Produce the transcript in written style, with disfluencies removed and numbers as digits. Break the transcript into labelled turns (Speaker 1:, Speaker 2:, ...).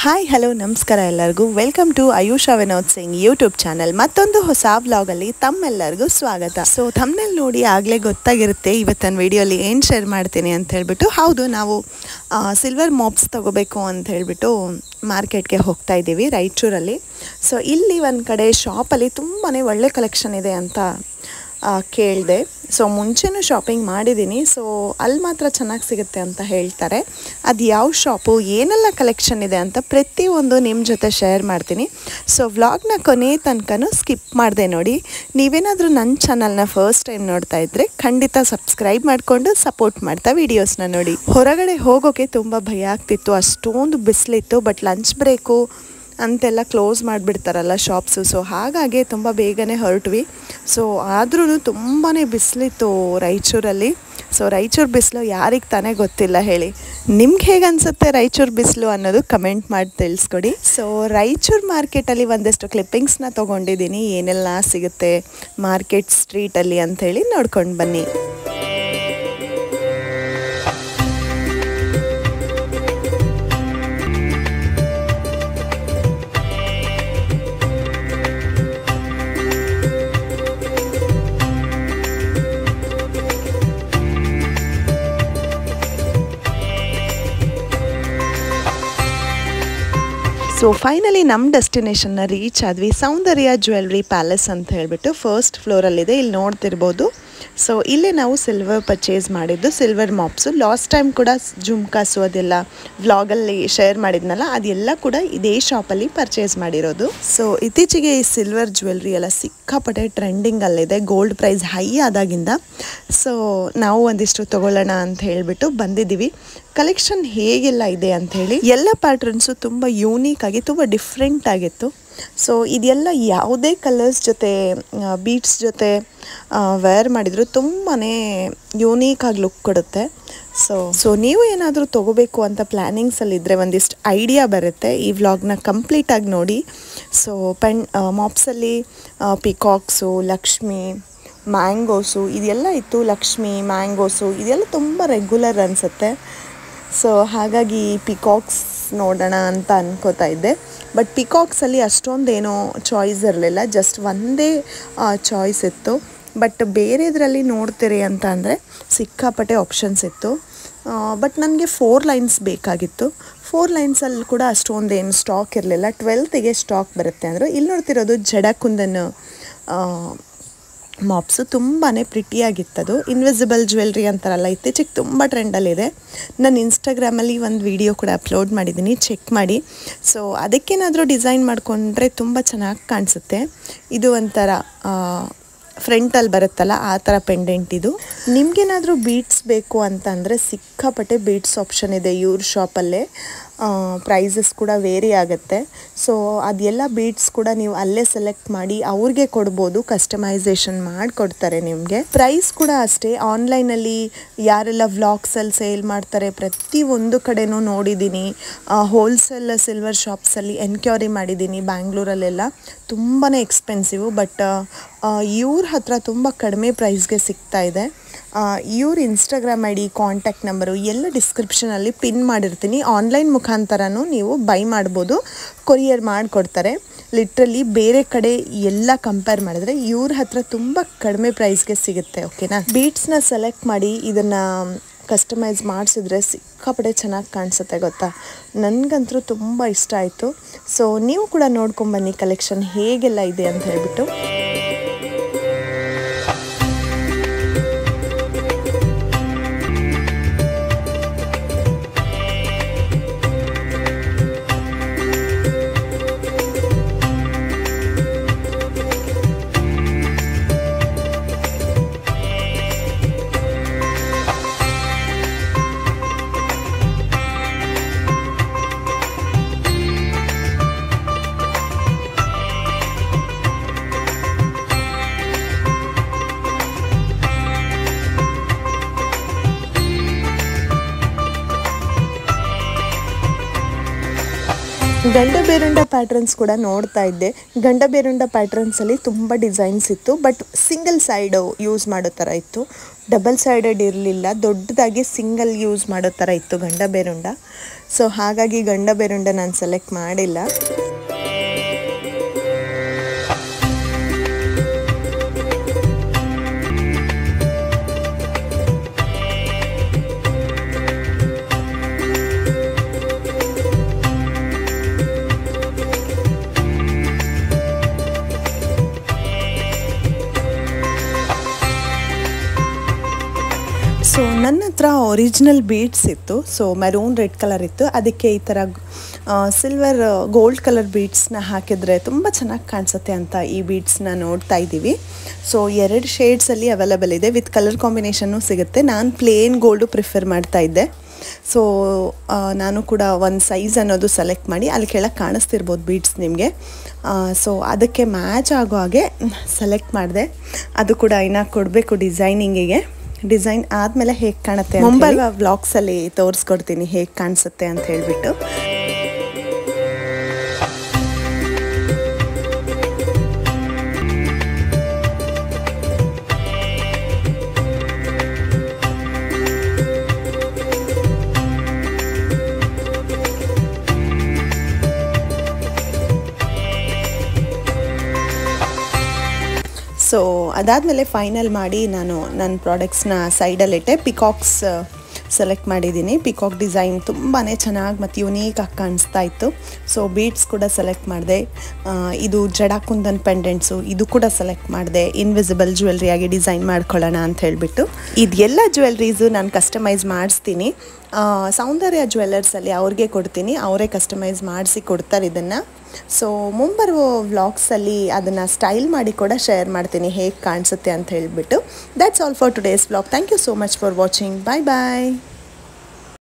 Speaker 1: Hi hello ನಮಸ್ಕಾರ ಎಲ್ಲರಿಗೂ welcome to Ayusha Vinod Singh YouTube channel ಮತ್ತೊಂದು ಹೊಸ ವ್ಲಾಗಲ್ಲಿ ತಮ್ಮೆಲ್ಲರಿಗೂ ಸ್ವಾಗತ. ಸೊ ಥಂಬ್ನೇಲ್ ನೋಡಿ ಆಗಲೇ ಗೊತ್ತಾಗಿರುತ್ತೆ ಇವತ್ತಿನ ವಿಡಿಯೋಲಿ ಏನು ಶೇರ್ ಮಾಡ್ತೀನಿ ಅಂತ ಹೇಳ್ಬಿಟ್ಟು. ಹೌದು, ನಾವು ಸಿಲ್ವರ್ ಮಾಪ್ಸ್ ತೊಗೋಬೇಕು ಅಂತ ಹೇಳ್ಬಿಟ್ಟು ಮಾರ್ಕೆಟ್ಗೆ ಹೋಗ್ತಾ ಇದ್ದೀವಿ ರಾಯಚೂರಲ್ಲಿ. ಸೊ ಇಲ್ಲಿ ಒಂದು ಕಡೆ ಶಾಪಲ್ಲಿ ತುಂಬಾ ಒಳ್ಳೆ ಕಲೆಕ್ಷನ್ ಇದೆ ಅಂತ ಕೇಳಿದೆ. ಸೊ ಮುಂಚೆನೂ ಶಾಪಿಂಗ್ ಮಾಡಿದ್ದೀನಿ. ಸೊ ಅಲ್ಲಿ ಮಾತ್ರ ಚೆನ್ನಾಗಿ ಸಿಗುತ್ತೆ ಅಂತ ಹೇಳ್ತಾರೆ. ಅದು ಯಾವ ಶಾಪು, ಏನೆಲ್ಲ ಕಲೆಕ್ಷನ್ ಇದೆ ಅಂತ ಪ್ರತಿಯೊಂದು ನಿಮ್ಮ ಜೊತೆ ಶೇರ್ ಮಾಡ್ತೀನಿ. ಸೊ ವ್ಲಾಗ್ನ ಕೊನೆ ತನಕನೂ ಸ್ಕಿಪ್ ಮಾಡಿದೆ ನೋಡಿ. ನೀವೇನಾದರೂ ನನ್ನ ಚಾನಲ್ನ ಫಸ್ಟ್ ಟೈಮ್ ನೋಡ್ತಾ ಇದ್ದರೆ ಖಂಡಿತ ಸಬ್ಸ್ಕ್ರೈಬ್ ಮಾಡಿಕೊಂಡು ಸಪೋರ್ಟ್ ಮಾಡ್ತಾ ವೀಡಿಯೋಸ್ನ ನೋಡಿ. ಹೊರಗಡೆ ಹೋಗೋಕ್ಕೆ ತುಂಬ ಭಯ ಆಗ್ತಿತ್ತು, ಅಷ್ಟೊಂದು ಬಿಸಿಲಿತ್ತು. ಬಟ್ ಲಂಚ್ ಬ್ರೇಕು ಅಂತೆಲ್ಲ ಕ್ಲೋಸ್ ಮಾಡಿಬಿಡ್ತಾರಲ್ಲ ಶಾಪ್ಸು. ಸೊ ಹಾಗಾಗಿ ತುಂಬ ಬೇಗನೆ ಹೊರಟ್ವಿ. ಸೊ ಆದ್ರೂ ತುಂಬಾ ಬಿಸಿಲಿತ್ತು ರಾಯಚೂರಲ್ಲಿ. ಸೊ ರಾಯಚೂರು ಬಿಸಿಲು ಯಾರಿಗೆ ತಾನೇ ಗೊತ್ತಿಲ್ಲ ಹೇಳಿ. ನಿಮ್ಗೆ ಹೇಗೆ ಅನಿಸುತ್ತೆ ರಾಯಚೂರು ಬಿಸಿಲು ಅನ್ನೋದು ಕಮೆಂಟ್ ಮಾಡಿ ತಿಳಿಸ್ಕೊಡಿ. ಸೊ ರಾಯಚೂರು ಮಾರ್ಕೆಟಲ್ಲಿ ಒಂದಷ್ಟು ಕ್ಲಿಪ್ಪಿಂಗ್ಸ್ನ ತೊಗೊಂಡಿದ್ದೀನಿ, ಏನೆಲ್ಲ ಸಿಗುತ್ತೆ ಮಾರ್ಕೆಟ್ ಸ್ಟ್ರೀಟಲ್ಲಿ ಅಂಥೇಳಿ ನೋಡ್ಕೊಂಡು ಬನ್ನಿ. ಸೊ ಫೈನಲಿ ನಮ್ಮ ಡೆಸ್ಟಿನೇಷನ್ನ ರೀಚ್ ಆದ್ವಿ. ಸೌಂದರ್ಯ ಜ್ಯುವೆಲ್ರಿ ಪ್ಯಾಲೇಸ್ ಅಂತ ಹೇಳ್ಬಿಟ್ಟು ಫಸ್ಟ್ ಫ್ಲೋರಲ್ಲಿದೆ, ಇಲ್ಲಿ ನೋಡ್ತಿರ್ಬೋದು. ಸೊ ಇಲ್ಲೇ ನಾವು ಸಿಲ್ವರ್ ಪರ್ಚೇಸ್ ಮಾಡಿದ್ದು, ಸಿಲ್ವರ್ ಮಾಪ್ಸು. ಲಾಸ್ಟ್ ಟೈಮ್ ಕೂಡ ಜುಮ್ಕಾಸು ಅದೆಲ್ಲ ವ್ಲಾಗಲ್ಲಿ ಶೇರ್ ಮಾಡಿದ್ನಲ್ಲ, ಅದೆಲ್ಲ ಕೂಡ ಇದೇ ಶಾಪಲ್ಲಿ ಪರ್ಚೇಸ್ ಮಾಡಿರೋದು. ಸೊ ಇತ್ತೀಚೆಗೆ ಈ ಸಿಲ್ವರ್ ಜ್ಯುವೆಲ್ರಿ ಎಲ್ಲ ಸಿಕ್ಕಾಪಟ್ಟೆ ಟ್ರೆಂಡಿಂಗಲ್ಲಿದೆ, ಗೋಲ್ಡ್ ಪ್ರೈಸ್ ಹೈ ಆದಾಗಿಂದ. ಸೊ ನಾವು ಒಂದಿಷ್ಟು ತೊಗೊಳ್ಳೋಣ ಅಂತ ಹೇಳಿಬಿಟ್ಟು ಬಂದಿದ್ದೀವಿ. ಕಲೆಕ್ಷನ್ ಹೇಗೆಲ್ಲ ಇದೆ ಅಂಥೇಳಿ, ಎಲ್ಲ ಪ್ಯಾಟ್ರನ್ಸು ತುಂಬ ಯೂನೀಕ್ ಆಗಿ ತುಂಬ ಡಿಫ್ರೆಂಟ್ ಆಗಿತ್ತು. ಸೊ ಇದೆಲ್ಲ ಯಾವುದೇ ಕಲರ್ಸ್ ಜೊತೆ ಬೀಟ್ಸ್ ಜೊತೆ ವೇರ್ ಮಾಡಿದ್ರು ತುಂಬಾ ಯೂನೀಕಾಗಿ ಲುಕ್ ಕೊಡುತ್ತೆ. ಸೊ ನೀವು ಏನಾದರೂ ತೊಗೋಬೇಕು ಅಂತ ಪ್ಲ್ಯಾನಿಂಗ್ಸಲ್ಲಿದ್ದರೆ ಒಂದಿಷ್ಟು ಐಡಿಯಾ ಬರುತ್ತೆ. ಈ ವ್ಲಾಗ್ನ ಕಂಪ್ಲೀಟಾಗಿ ನೋಡಿ. ಸೊ ಮಾಪ್ಸಲ್ಲಿ ಪಿಕಾಕ್ಸು, ಲಕ್ಷ್ಮಿ, ಮ್ಯಾಂಗೋಸು ಇದೆಲ್ಲ ಇತ್ತು. ಲಕ್ಷ್ಮಿ, ಮ್ಯಾಂಗೋಸು ಇದೆಲ್ಲ ತುಂಬ ರೆಗ್ಯುಲರ್ ಅನಿಸುತ್ತೆ. ಸೊ ಹಾಗಾಗಿ ಪಿಕಾಕ್ಸ್ ನೋಡೋಣ ಅಂತ ಅನ್ಕೋತಾ ಇದ್ದೆ. ಬಟ್ ಪಿಕಾಕ್ಸಲ್ಲಿ ಅಷ್ಟೊಂದೇನೋ ಚಾಯ್ಸ್ ಇರಲಿಲ್ಲ, ಜಸ್ಟ್ ಒಂದೇ ಚಾಯ್ಸ್ ಇತ್ತು. ಬಟ್ ಬೇರೆದ್ರಲ್ಲಿ ನೋಡ್ತೀರಿ ಅಂತ ಅಂದರೆ ಸಿಕ್ಕಾಪಟ್ಟೆ ಆಪ್ಷನ್ಸ್ ಇತ್ತು. ಬಟ್ ನನಗೆ 4 ಲೈನ್ಸ್ ಬೇಕಾಗಿತ್ತು. 4 ಲೈನ್ಸಲ್ಲಿ ಕೂಡ ಅಷ್ಟೊಂದೇನು ಸ್ಟಾಕ್ ಇರಲಿಲ್ಲ. 12ಗೆ ಸ್ಟಾಕ್ ಬರುತ್ತೆ ಅಂದರು. ಇಲ್ಲಿ ನೋಡ್ತಿರೋದು ಜಡಕುಂದನ್ ಮಾಪ್ಸು ತುಂಬಾ ಪ್ರಿಟಿಯಾಗಿತ್ತದು. ಇನ್ವಿಸಿಬಲ್ ಜ್ಯುವೆಲ್ರಿ ಅಂತಾರಲ್ಲ, ಇತ್ತೀಚೆಗೆ ತುಂಬ ಟ್ರೆಂಡಲ್ಲಿದೆ. ನಾನು ಇನ್ಸ್ಟಾಗ್ರಾಮಲ್ಲಿ ಒಂದು ವಿಡಿಯೋ ಕೂಡ ಅಪ್ಲೋಡ್ ಮಾಡಿದ್ದೀನಿ, ಚೆಕ್ ಮಾಡಿ. ಸೊ ಅದಕ್ಕೇನಾದರೂ ಡಿಸೈನ್ ಮಾಡಿಕೊಂಡ್ರೆ ತುಂಬ ಚೆನ್ನಾಗಿ ಕಾಣಿಸುತ್ತೆ. ಇದು ಒಂಥರ ಫ್ರಂಟಲ್ಲಿ ಬರುತ್ತಲ್ಲ ಆ ಥರ ಪೆಂಡೆಂಟ್ ಇದು. ನಿಮಗೇನಾದರೂ ಬೀಟ್ಸ್ ಬೇಕು ಅಂತಂದರೆ ಸಿಕ್ಕಾಪಟ್ಟೆ ಬೀಟ್ಸ್ ಆಪ್ಷನ್ ಇದೆ ಇವ್ರ ಶಾಪಲ್ಲೇ. ಪ್ರೈಸಸ್ ಕೂಡ ವೇರಿ ಆಗುತ್ತೆ. ಸೊ ಅದೆಲ್ಲ ಬೀಟ್ಸ್ ಕೂಡ ನೀವು ಅಲ್ಲೇ ಸೆಲೆಕ್ಟ್ ಮಾಡಿ ಅವ್ರಿಗೆ ಕೊಡ್ಬೋದು, ಕಸ್ಟಮೈಸೇಷನ್ ಮಾಡಿಕೊಡ್ತಾರೆ ನಿಮಗೆ. ಪ್ರೈಸ್ ಕೂಡ ಅಷ್ಟೇ. ಆನ್ಲೈನಲ್ಲಿ ಯಾರೆಲ್ಲ ವ್ಲಾಗ್ಸಲ್ಲಿ ಸೇಲ್ ಮಾಡ್ತಾರೆ ಪ್ರತಿಯೊಂದು ಕಡೆನೂ ನೋಡಿದ್ದೀನಿ. ಹೋಲ್ಸೇಲ್ ಸಿಲ್ವರ್ ಶಾಪ್ಸಲ್ಲಿ ಎನ್ಕ್ವೈರಿ ಮಾಡಿದ್ದೀನಿ ಬ್ಯಾಂಗ್ಳೂರಲ್ಲೆಲ್ಲ, ತುಂಬಾ ಎಕ್ಸ್ಪೆನ್ಸಿವು. ಬಟ್ ಇವ್ರ ಹತ್ರ ತುಂಬ ಕಡಿಮೆ ಪ್ರೈಸ್ಗೆ ಸಿಗ್ತಾ ಇದೆ. ಇವ್ರ Instagram I D, contact number ಎಲ್ಲ ಡಿಸ್ಕ್ರಿಪ್ಷನಲ್ಲಿ ಪಿನ್ ಮಾಡಿರ್ತೀನಿ. ಆನ್ಲೈನ್ ಮುಖಾಂತರನೂ ನೀವು ಬೈ ಮಾಡ್ಬೋದು, ಕೊರಿಯರ್ ಮಾಡಿಕೊಡ್ತಾರೆ. ಲಿಟ್ರಲಿ ಬೇರೆ ಕಡೆ ಎಲ್ಲ ಕಂಪೇರ್ ಮಾಡಿದ್ರೆ ಇವ್ರ ಹತ್ರ ತುಂಬ ಕಡಿಮೆ ಪ್ರೈಸ್ಗೆ ಸಿಗುತ್ತೆ. ಓಕೆನಾ? ಬೀಟ್ಸ್ನ ಸೆಲೆಕ್ಟ್ ಮಾಡಿ ಇದನ್ನು ಕಸ್ಟಮೈಸ್ ಮಾಡಿಸಿದ್ರೆ ಸಿಕ್ಕಾಪಟ್ಟೆ ಚೆನ್ನಾಗಿ ಕಾಣಿಸುತ್ತೆ ಗೊತ್ತಾ. ನನಗಂತೂ ತುಂಬ ಇಷ್ಟ ಆಯಿತು. ಸೊ ನೀವು ಕೂಡ ನೋಡ್ಕೊಂಬನ್ನಿ ಕಲೆಕ್ಷನ್ ಹೇಗೆಲ್ಲ ಇದೆ ಅಂತ ಹೇಳ್ಬಿಟ್ಟು. ಗಂಡ ಬೇರುಂಡ ಪ್ಯಾಟ್ರನ್ಸ್ ಕೂಡ ನೋಡ್ತಾ ಇದ್ದೆ. ಗಂಡ ಬೇರುಂಡ ಪ್ಯಾಟ್ರನ್ಸಲ್ಲಿ ತುಂಬ ಡಿಸೈನ್ಸ್ ಇತ್ತು, ಬಟ್ ಸಿಂಗಲ್ ಸೈಡು ಯೂಸ್ ಮಾಡೋ ಥರ ಇತ್ತು, ಡಬಲ್ ಸೈಡೆಡ್ ಇರಲಿಲ್ಲ, ದೊಡ್ಡದಾಗಿ ಸಿಂಗಲ್ ಯೂಸ್ ಮಾಡೋ ಥರ ಇತ್ತು ಗಂಡ ಬೇರುಂಡ. ಸೊ ಹಾಗಾಗಿ ಗಂಡ ಬೇರುಂಡ ನಾನು ಸೆಲೆಕ್ಟ್ ಮಾಡಿಲ್ಲ. ಸೊ ನನ್ನ ಹತ್ರ ಒರಿಜಿನಲ್ ಬೀಡ್ಸ್ ಇತ್ತು. ಸೊ ಮೆರೂನ್ ರೆಡ್ ಕಲರ್ ಇತ್ತು, ಅದಕ್ಕೆ ಈ ಥರ ಸಿಲ್ವರ್ ಗೋಲ್ಡ್ ಕಲರ್ ಬೀಡ್ಸ್ನ ಹಾಕಿದರೆ ತುಂಬ ಚೆನ್ನಾಗಿ ಕಾಣಿಸುತ್ತೆ ಅಂತ ಈ ಬೀಡ್ಸ್ನ ನೋಡ್ತಾ ಇದ್ದೀವಿ. ಸೊ 2 ಶೇಡ್ಸಲ್ಲಿ ಅವೈಲೇಬಲ್ ಇದೆ, ವಿತ್ ಕಲರ್ ಕಾಂಬಿನೇಷನ್ನು ಸಿಗುತ್ತೆ. ನಾನು ಪ್ಲೇನ್ ಗೋಲ್ಡು ಪ್ರಿಫರ್ ಮಾಡ್ತಾ ಇದ್ದೆ. ಸೊ ನಾನು ಕೂಡ ಒಂದು ಸೈಜ್ ಅನ್ನೋದು ಸೆಲೆಕ್ಟ್ ಮಾಡಿ, ಅಲ್ಲಿ ಕೆಳಗೆ ಕಾಣಿಸ್ತಿರ್ಬೋದು ಬೀಡ್ಸ್ ನಿಮಗೆ. ಸೊ ಅದಕ್ಕೆ ಮ್ಯಾಚ್ ಆಗೋ ಹಾಗೆ ಸೆಲೆಕ್ಟ್ ಮಾಡಿದೆ. ಅದು ಕೂಡ ಇನ್ನು ಕೊಡಬೇಕು ಡಿಸೈನಿಂಗಿಗೆ. ಡಿಸೈನ್ ಆದಮೇಲೆ ಹೇಗೆ ಕಾಣುತ್ತೆ ಮುಂಬರುವ ವ್ಲಾಗ್ಸಲ್ಲಿ ತೋರಿಸ್ಕೊಡ್ತೀನಿ ಹೇಗೆ ಕಾಣಿಸುತ್ತೆ ಅಂತ ಹೇಳಿಬಿಟ್ಟು. ಸೊ ಅದಾದಮೇಲೆ ಫೈನಲ್ ಮಾಡಿ ನಾನು ನನ್ನ ಪ್ರಾಡಕ್ಟ್ಸ್ನ ಸೈಡಲ್ಲಿಟ್ಟೆ. ಪಿಕಾಕ್ಸ್ ಸೆಲೆಕ್ಟ್ ಮಾಡಿದ್ದೀನಿ. ಪಿಕಾಕ್ ಡಿಸೈನ್ ತುಂಬಾ ಚೆನ್ನಾಗಿ ಮತ್ತು ಯುನೀಕಾಗಿ ಕಾಣಿಸ್ತಾ ಇತ್ತು. ಸೊ ಬೀಡ್ಸ್ ಕೂಡ ಸೆಲೆಕ್ಟ್ ಮಾಡಿದೆ. ಇದು ಜಡಾಕುಂದನ್ ಪೆಂಡೆಂಟ್ಸು ಇದು ಕೂಡ ಸೆಲೆಕ್ಟ್ ಮಾಡಿದೆ, ಇನ್ವಿಸಿಬಲ್ ಜ್ಯುವೆಲ್ರಿಯಾಗಿ ಡಿಸೈನ್ ಮಾಡ್ಕೊಳ್ಳೋಣ ಅಂತ ಹೇಳಿಬಿಟ್ಟು. ಇದೆಲ್ಲ ಜ್ಯುವೆಲ್ರೀಸು ನಾನು ಕಸ್ಟಮೈಸ್ ಮಾಡಿಸ್ತೀನಿ. ಸೌಂದರ್ಯ ಜ್ಯುವೆಲ್ಲರ್ಸಲ್ಲಿ ಅವ್ರಿಗೆ ಕೊಡ್ತೀನಿ, ಅವರೇ ಕಸ್ಟಮೈಸ್ ಮಾಡಿಸಿ ಕೊಡ್ತಾರೆ ಇದನ್ನು. ಸೊ ಮುಂಬರುವ ವ್ಲಾಗ್ಸಲ್ಲಿ ಅದನ್ನು ಸ್ಟೈಲ್ ಮಾಡಿ ಕೂಡ ಶೇರ್ ಮಾಡ್ತೀನಿ ಹೇಗೆ ಕಾಣಿಸುತ್ತೆ ಅಂತ ಹೇಳಿಬಿಟ್ಟು. That's all for today's vlog. Thank you so much for watching. Bye bye.